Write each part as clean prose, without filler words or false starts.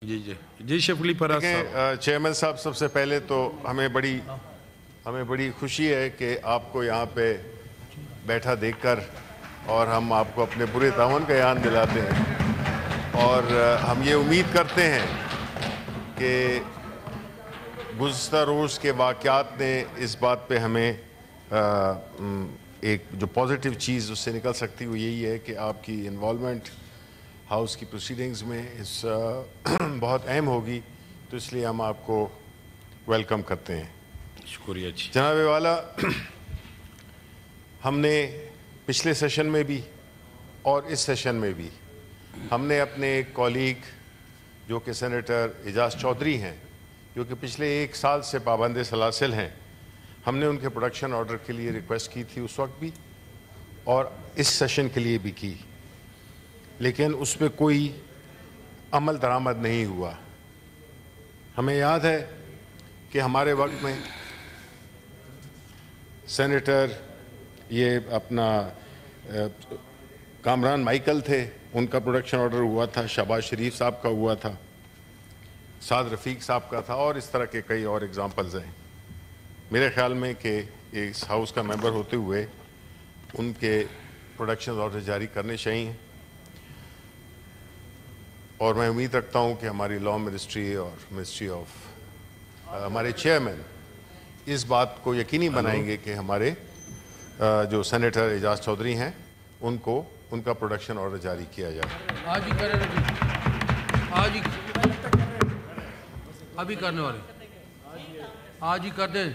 جی شفیع فراز صاحب. چیئرمین صاحب، سب سے پہلے تو ہمیں بڑی خوشی ہے کہ آپ کو یہاں پہ بیٹھا دیکھ کر اور ہم آپ کو اپنے برے تعاون کا یاد دلاتے ہیں، اور ہم یہ امید کرتے ہیں کہ گزشتہ روز کے واقعات نے اس بات پہ ہمیں ایک جو پازیٹیو چیز اس سے نکل سکتی وہ یہی ہے کہ آپ کی انوالومنٹ ہاؤس کی پروسیڈنگز میں بہت اہم ہوگی، تو اس لیے ہم آپ کو ویلکم کرتے ہیں. شکریہ جی. جناب والا، ہم نے پچھلے سیشن میں بھی اور اس سیشن میں بھی ہم نے اپنے ایک کولیگ جو کہ سینیٹر اعجاز چودھری ہیں، جو کہ پچھلے 1 سال سے پابند سلاسل ہیں، ہم نے ان کے پروڈکشن آرڈر کے لیے ریکویسٹ کی تھی اس وقت بھی اور اس سیشن کے لیے بھی کی، لیکن اس پہ کوئی عمل درآمد نہیں ہوا. ہمیں یاد ہے کہ ہمارے وقت میں سینیٹر یہ اپنا کامران مائیکل تھے، ان کا پروڈکشن آرڈر ہوا تھا، شہباز شریف صاحب کا ہوا تھا، سعد رفیق صاحب کا تھا، اور اس طرح کے کئی اور ایگزامپلز ہیں. میرے خیال میں کہ اس ہاؤس کا ممبر ہوتے ہوئے ان کے پروڈکشن آرڈر جاری کرنے چاہیے، اور میں امید رکھتا ہوں کہ ہماری لا منسٹری اور منسٹری آف ہمارے چیئرمین اس بات کو یقینی بنائیں گے کہ ہمارے جو سینیٹر اعجاز چودھری ہیں ان کو ان کا پروڈکشن آرڈر جاری کیا جائے. آج ہی کریں، آج ہی ابھی کرنے والے، آج ہی کر دیں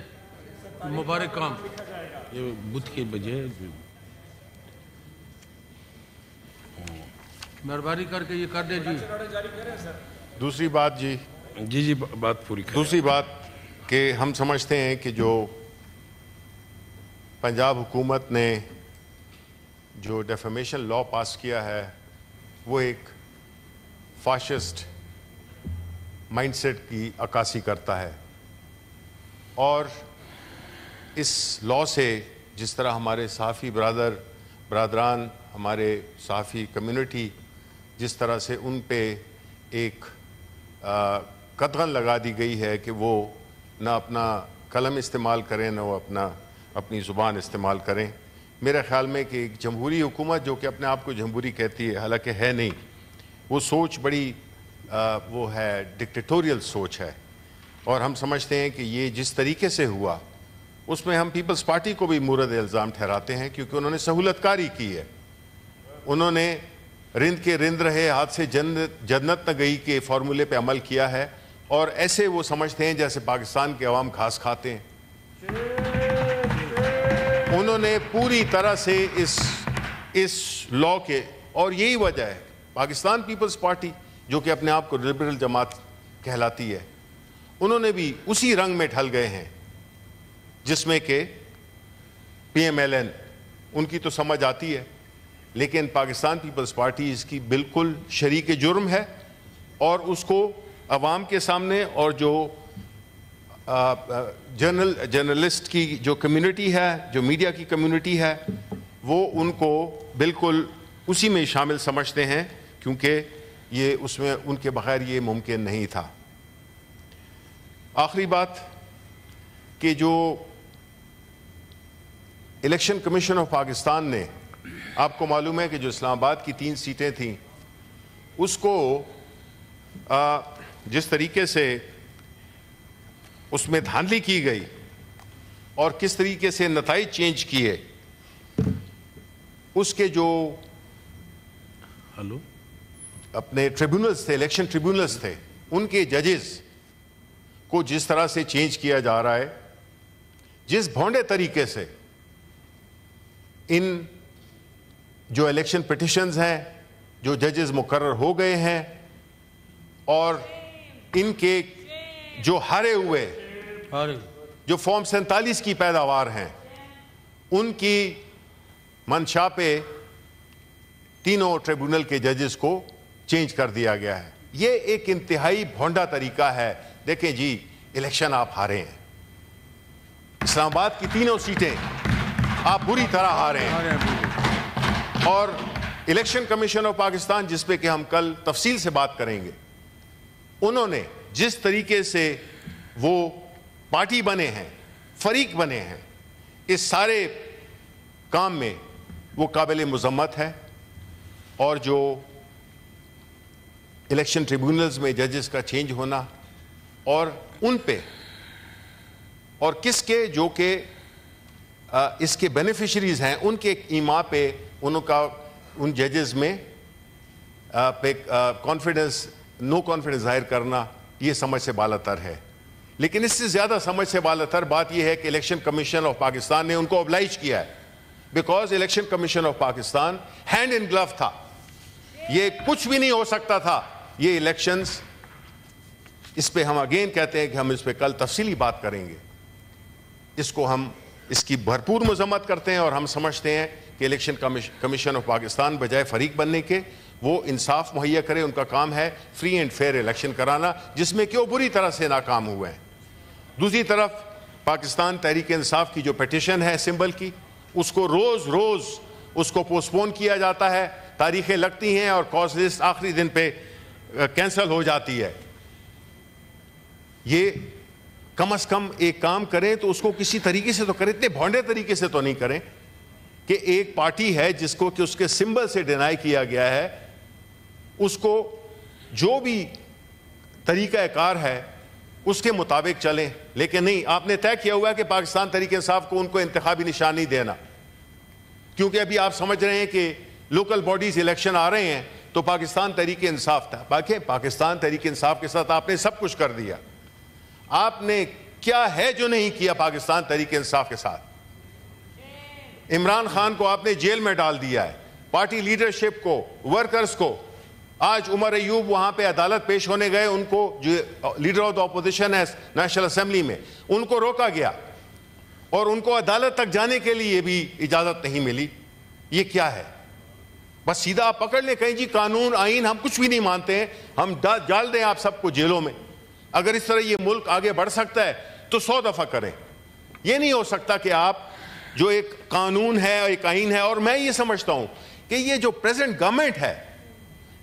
مبارک کام. یہ بدھ کے بجے مہربانی کر کے یہ کر دیں جی. دوسری بات جی بات پوری کریں. دوسری بات کہ ہم سمجھتے ہیں کہ جو پنجاب حکومت نے جو ڈیفیمیشن لا پاس کیا ہے وہ ایک فاشسٹ مائنڈ سیٹ کی عکاسی کرتا ہے، اور اس لا سے جس طرح ہمارے صحافی برادران، ہمارے صحافی کمیونٹی، جس طرح سے ان پہ ایک قدغن لگا دی گئی ہے کہ وہ نہ اپنا قلم استعمال کریں نہ وہ اپنی زبان استعمال کریں. میرے خیال میں کہ ایک جمہوری حکومت جو کہ اپنے آپ کو جمہوری کہتی ہے، حالانکہ ہے نہیں، وہ سوچ بڑی وہ ہے ڈکٹیٹوریل سوچ ہے، اور ہم سمجھتے ہیں کہ یہ جس طریقے سے ہوا اس میں ہم پیپلز پارٹی کو بھی مورد الزام ٹھہراتے ہیں، کیونکہ انہوں نے سہولت کاری کی ہے. انہوں نے رند کے رند رہے ہاتھ سے جنت نہ گئی کے فارمولے پہ عمل کیا ہے، اور ایسے وہ سمجھتے ہیں جیسے پاکستان کے عوام گھاس کھاتے ہیں. انہوں نے پوری طرح سے اس لا کے، اور یہی وجہ ہے پاکستان پیپلز پارٹی جو کہ اپنے آپ کو لبرل جماعت کہلاتی ہے، انہوں نے بھی اسی رنگ میں ڈھل گئے ہیں جس میں کہ پی ایم ایل این ان کی تو سمجھ آتی ہے، لیکن پاکستان پیپلز پارٹی اس کی بالکل شریک جرم ہے، اور اس کو عوام کے سامنے اور جو جرنلسٹ کی جو کمیونٹی ہے، جو میڈیا کی کمیونٹی ہے، وہ ان کو بالکل اسی میں شامل سمجھتے ہیں، کیونکہ یہ اس میں ان کے بغیر یہ ممکن نہیں تھا. آخری بات کہ جو الیکشن کمیشن آف پاکستان نے، آپ کو معلوم ہے کہ جو اسلام آباد کی 3 سیٹیں تھیں اس کو جس طریقے سے اس میں دھاندلی کی گئی اور کس طریقے سے نتائج چینج کیے، اس کے جو اپنے ٹریبیونلز تھے، الیکشن ٹریبیونلز تھے، ان کے ججز کو جس طرح سے چینج کیا جا رہا ہے، جس بھونڈے طریقے سے ان جو الیکشن پٹیشنز ہیں، جو ججز مقرر ہو گئے ہیں، اور ان کے جو ہارے ہوئے جو فارم 47 کی پیداوار ہیں، ان کی منشا پہ تینوں ٹریبونل کے ججز کو چینج کر دیا گیا ہے. یہ ایک انتہائی بھونڈا طریقہ ہے. دیکھیں جی، الیکشن آپ ہارے ہیں، اسلام آباد کی 3 سیٹیں آپ بری طرح ہارے ہیں، اور الیکشن کمیشن آف پاکستان، جس پہ کہ ہم کل تفصیل سے بات کریں گے، انہوں نے جس طریقے سے وہ پارٹی بنے ہیں, فریق بنے ہیں, اس سارے کام میں وہ قابل مذمت ہے. اور جو الیکشن ٹریبیونلز میں ججز کا چینج ہونا اور ان پہ اور کس کے جو کہ اس کے بینیفیشریز ہیں ان کے ایما پہ ان ججز میں کانفیڈنس نو کانفیڈنس ظاہر کرنا, یہ سمجھ سے بالاتر ہے. لیکن اس سے زیادہ سمجھ سے بالاتر بات یہ ہے کہ الیکشن کمیشن آف پاکستان نے ان کو oblige کیا ہے, because election commission of Pakistan hand in glove تھا. یہ کچھ بھی نہیں ہو سکتا تھا یہ الیکشنز. اس پہ ہم اگین کہتے ہیں کہ ہم اس پہ کل تفصیلی بات کریں گے. اس کو ہم اس کی بھرپور مذمت کرتے ہیں اور ہم سمجھتے ہیں کہ الیکشن کمیشن آف پاکستان بجائے فریق بننے کے وہ انصاف مہیا کرے. ان کا کام ہے فری اینڈ فیئر الیکشن کرانا, جس میں کہ وہ بری طرح سے ناکام ہوئے ہیں. دوسری طرف پاکستان تحریک انصاف کی جو پیٹیشن ہے سمبل کی, اس کو روز روز اس کو پوسٹپون کیا جاتا ہے, تاریخیں لگتی ہیں اور کاز لسٹ آخری دن پہ کینسل ہو جاتی ہے. یہ کم از کم ایک کام کریں تو اس کو کسی طریقے سے تو کریں, اتنے بھونڈے طریقے سے تو نہیں کریں کہ ایک پارٹی ہے جس کو کہ اس کے سمبل سے ڈینائی کیا گیا ہے, اس کو جو بھی طریقہ کار ہے اس کے مطابق چلیں. لیکن نہیں, آپ نے طے کیا ہوا ہے کہ پاکستان تحریک انصاف کو ان کو انتخابی نشان نہیں دینا, کیونکہ ابھی آپ سمجھ رہے ہیں کہ لوکل باڈیز الیکشن آ رہے ہیں تو پاکستان تحریک انصاف تھا. باقی پاکستان تحریک انصاف کے ساتھ آپ نے سب کچھ کر دیا. آپ نے کیا ہے جو نہیں کیا پاکستان تحریک انصاف کے ساتھ؟ عمران خان کو آپ نے جیل میں ڈال دیا ہے, پارٹی لیڈرشپ کو, ورکرز کو. آج عمر ایوب وہاں پہ عدالت پیش ہونے گئے, ان کو جو لیڈر آف دا اپوزیشن ہے نیشنل اسمبلی میں, ان کو روکا گیا اور ان کو عدالت تک جانے کے لیے بھی اجازت نہیں ملی. یہ کیا ہے؟ بس سیدھا آپ پکڑ لیں, کہیں جی قانون آئین ہم کچھ بھی نہیں مانتے ہیں, ہم ڈال دیں آپ سب کو جیلوں میں. اگر اس طرح یہ ملک آگے بڑھ سکتا ہے تو 100 دفعہ کریں. یہ نہیں ہو سکتا کہ آپ جو ایک قانون ہے ایک آئین ہے, اور میں یہ سمجھتا ہوں کہ یہ جو پریزنٹ گورنمنٹ ہے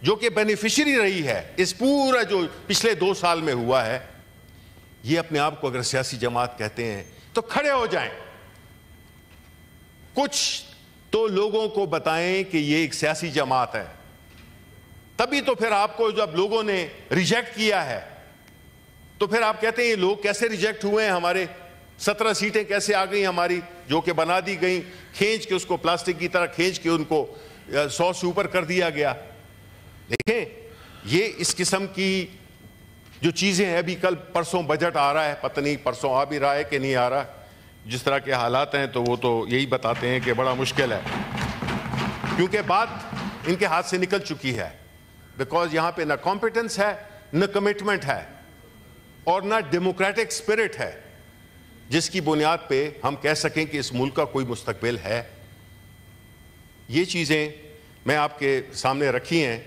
جو کہ بینیفیشری رہی ہے اس پورا جو پچھلے 2 سال میں ہوا ہے, یہ اپنے آپ کو اگر سیاسی جماعت کہتے ہیں تو کھڑے ہو جائیں, کچھ تو لوگوں کو بتائیں کہ یہ ایک سیاسی جماعت ہے. تبھی تو پھر آپ کو جب لوگوں نے ریجیکٹ کیا ہے تو پھر آپ کہتے ہیں یہ لوگ کیسے ریجیکٹ ہوئے ہیں, ہمارے 17 سیٹیں کیسے آ گئی ہماری جو کہ بنا دی گئیں, کھینچ کے اس کو پلاسٹک کی طرح کھینچ کے ان کو 100 سے اوپر کر دیا گیا. دیکھیں یہ اس قسم کی جو چیزیں ہیں, ابھی کل پرسوں بجٹ آ رہا ہے, پتہ نہیں پرسوں آ بھی رہا ہے کہ نہیں آ رہا, جس طرح کے حالات ہیں تو وہ تو یہی بتاتے ہیں کہ بڑا مشکل ہے, کیونکہ بات ان کے ہاتھ سے نکل چکی ہے. بیکاز یہاں پہ نہ کمپیٹنس ہے, نہ کمٹمنٹ ہے, اور نہ ڈیموکریٹک اسپرٹ ہے جس کی بنیاد پہ ہم کہہ سکیں کہ اس ملک کا کوئی مستقبل ہے. یہ چیزیں میں آپ کے سامنے رکھی ہیں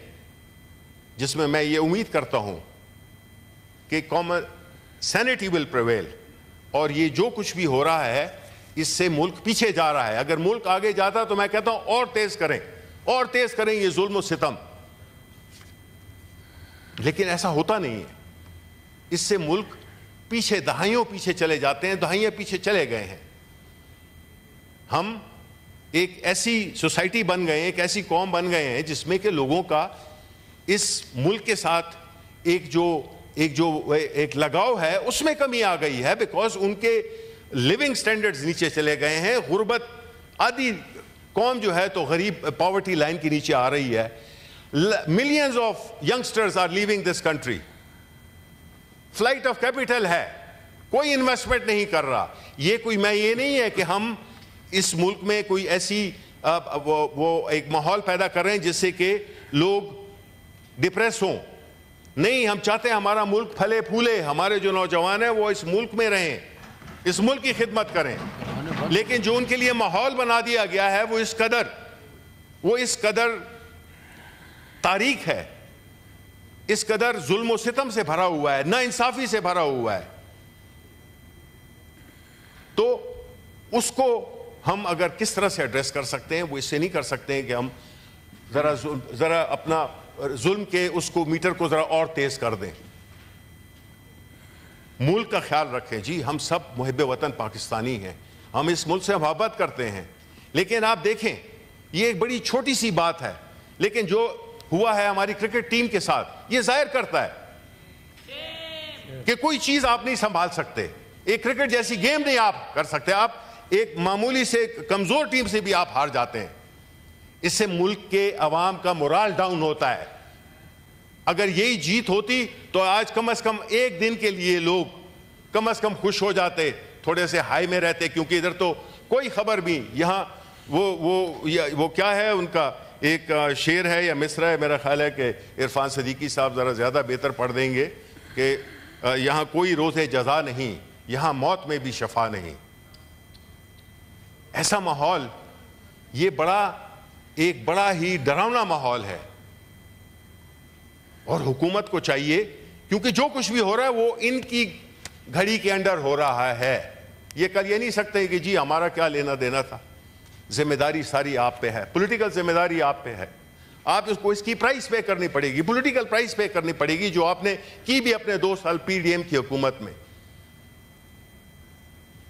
جس میں میں یہ امید کرتا ہوں کہ کامن سینٹی ول پریویل, اور یہ جو کچھ بھی ہو رہا ہے اس سے ملک پیچھے جا رہا ہے. اگر ملک آگے جاتا تو میں کہتا ہوں اور تیز کریں یہ ظلم و ستم, لیکن ایسا ہوتا نہیں ہے. اس سے ملک پیچھے دہائیوں پیچھے چلے جاتے ہیں, دہائیاں پیچھے چلے گئے ہیں. ہم ایک ایسی سوسائٹی بن گئے ہیں, ایک ایسی قوم بن گئے ہیں جس میں کہ لوگوں کا اس ملک کے ساتھ ایک لگاؤ ہے, اس میں کمی آ گئی ہے, بیکاز ان کے لیونگ سٹینڈرڈز نیچے چلے گئے ہیں. غربت, آدھی قوم جو ہے تو غریب پاورٹی لائن کے نیچے آ رہی ہے. Millions of youngsters are living this country. Flight of capital ہے, کوئی انویسٹمنٹ نہیں کر رہا. یہ کوئی میں یہ نہیں ہے کہ ہم اس ملک میں کوئی ایسی وہ ایک ماحول پیدا کر رہے ہیں جس سے کہ لوگ ڈپریس ہوں. نہیں, ہم چاہتے ہیں ہمارا ملک پھلے پھولے, ہمارے جو نوجوان ہیں وہ اس ملک میں رہیں, اس ملک کی خدمت کریں. لیکن جو ان کے لیے ماحول بنا دیا گیا ہے وہ اس قدر تاریک ہے, اس قدر ظلم و ستم سے بھرا ہوا ہے, نا انصافی سے بھرا ہوا ہے. تو اس کو ہم اگر کس طرح سے ایڈریس کر سکتے ہیں, وہ اس سے نہیں کر سکتے ہیں کہ ہم ذرا اپنا ظلم کے اس کو میٹر کو ذرا اور تیز کر دیں. ملک کا خیال رکھیں. جی ہم سب محب وطن پاکستانی ہیں, ہم اس ملک سے محبت کرتے ہیں, لیکن آپ دیکھیں یہ ایک بڑی چھوٹی سی بات ہے, لیکن جو ہوا ہے ہماری کرکٹ ٹیم کے ساتھ یہ ظاہر کرتا ہے کہ کوئی چیز آپ نہیں سنبھال سکتے. ایک کرکٹ جیسی گیم نہیں آپ کر سکتے, آپ ایک معمولی سے کمزور ٹیم سے بھی آپ ہار جاتے ہیں. اس سے ملک کے عوام کا مورال ڈاؤن ہوتا ہے. اگر یہی جیت ہوتی تو آج کم از کم ایک دن کے لیے لوگ کم از کم خوش ہو جاتے, تھوڑے سے ہائی میں رہتے, کیونکہ ادھر تو کوئی خبر بھی, یہاں وہ کیا ہے ان کا ایک شعر ہے یا مصرع ہے, میرا خیال ہے کہ عرفان صدیقی صاحب ذرا زیادہ بہتر پڑھ دیں گے, کہ یہاں کوئی روز جزا نہیں, یہاں موت میں بھی شفا نہیں. ایسا ماحول, یہ ایک بڑا ہی ڈراؤنا ماحول ہے, اور حکومت کو چاہیے, کیونکہ جو کچھ بھی ہو رہا ہے وہ ان کی گھڑی کے انڈر ہو رہا ہے. یہ کل یہ نہیں سکتے کہ جی ہمارا کیا لینا دینا تھا. ذمہ داری ساری آپ پہ ہے, پولیٹیکل ذمہ داری آپ پہ ہے. آپ اس کی پرائس پے کرنی پڑے گی, پولیٹیکل پرائس پے کرنی پڑے گی, جو آپ نے کی بھی اپنے 2 سال پی ڈی ایم کی حکومت میں.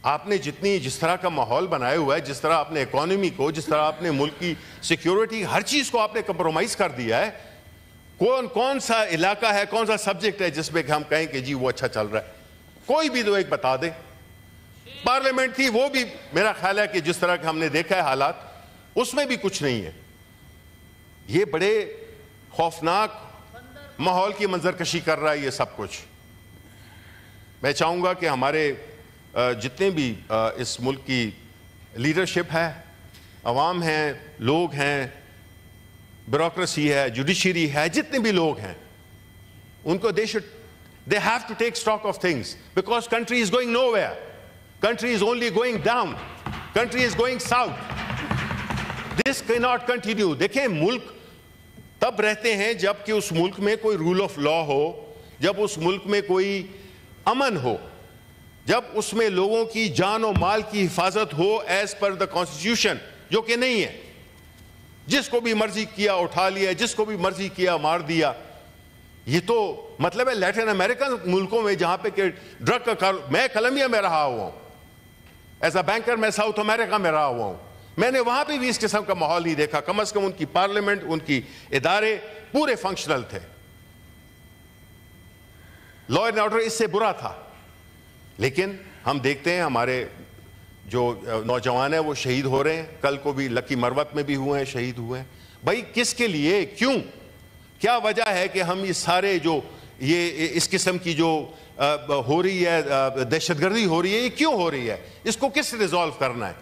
آپ نے جس طرح کا ماحول بنایا ہوا ہے, جس طرح آپ نے اکانومی کو, جس طرح آپ نے ملک کی سیکیورٹی, ہر چیز کو آپ نے کمپرومائز کر دیا ہے. کون سا علاقہ ہے, کون سا سبجیکٹ ہے جس میں کہ ہم کہیں کہ جی وہ اچھا چل رہا ہے؟ کوئی بھی تو ایک بتا دے. پارلیمنٹ تھی, وہ بھی میرا خیال ہے کہ جس طرح کہ ہم نے دیکھا ہے حالات, اس میں بھی کچھ نہیں ہے. یہ بڑے خوفناک ماحول کی منظر کشی کر رہا ہے یہ سب کچھ. میں چاہوں گا کہ ہمارے جتنے بھی اس ملک کی لیڈرشپ ہے, عوام ہیں, لوگ ہیں, بیوروکریسی ہے, جوڈیشری ہے, جتنے بھی لوگ ہیں, ان کو they have to take stock of things, because country is going nowhere. Country is only going down. Country is going south. This cannot continue. دیکھیں ملک تب رہتے ہیں جب کہ اس ملک میں کوئی رول آف لا ہو, جب اس ملک میں کوئی امن ہو, جب اس میں لوگوں کی جان و مال کی حفاظت ہو ایز پر دا کانسٹیٹیوشن, جو کہ نہیں ہے. جس کو بھی مرضی کیا اٹھا لیا, جس کو بھی مرضی کیا مار دیا. یہ تو مطلب ہے لیٹن امریکن ملکوں میں جہاں پہ کہ ڈرگ کا میں کولمبیا میں رہا ہوا ہوں ایز اے بینکر, میں ساؤتھ امریکہ میں رہا ہوا ہوں, میں نے وہاں پہ بھی اس قسم کا ماحول نہیں دیکھا. کم از کم ان کی پارلیمنٹ, ان کی ادارے پورے فنکشنل تھے. لا اینڈ آرڈر اس سے برا تھا. لیکن ہم دیکھتے ہیں ہمارے جو نوجوان ہیں وہ شہید ہو رہے ہیں. کل کو بھی لکی مروت میں بھی ہوئے ہیں, شہید ہوئے ہیں. بھائی کس کے لیے, کیوں, کیا وجہ ہے کہ ہم یہ سارے جو یہ اس قسم کی جو ہو رہی ہے دہشت گردی ہو رہی ہے, یہ کیوں ہو رہی ہے؟ اس کو کس نے ریزالو کرنا ہے؟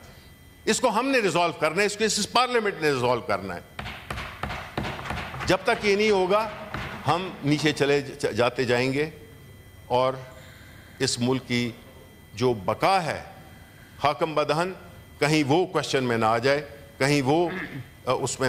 اس کو ہم نے ریزالو کرنا ہے, اس کو اس پارلیمنٹ نے ریزالو کرنا ہے. جب تک یہ نہیں ہوگا ہم نیچے چلے جاتے جائیں گے, اور اس ملک کی جو بقا ہے حاکم بدہن, کہیں وہ کوشچن میں نہ آ جائے, کہیں وہ اس میں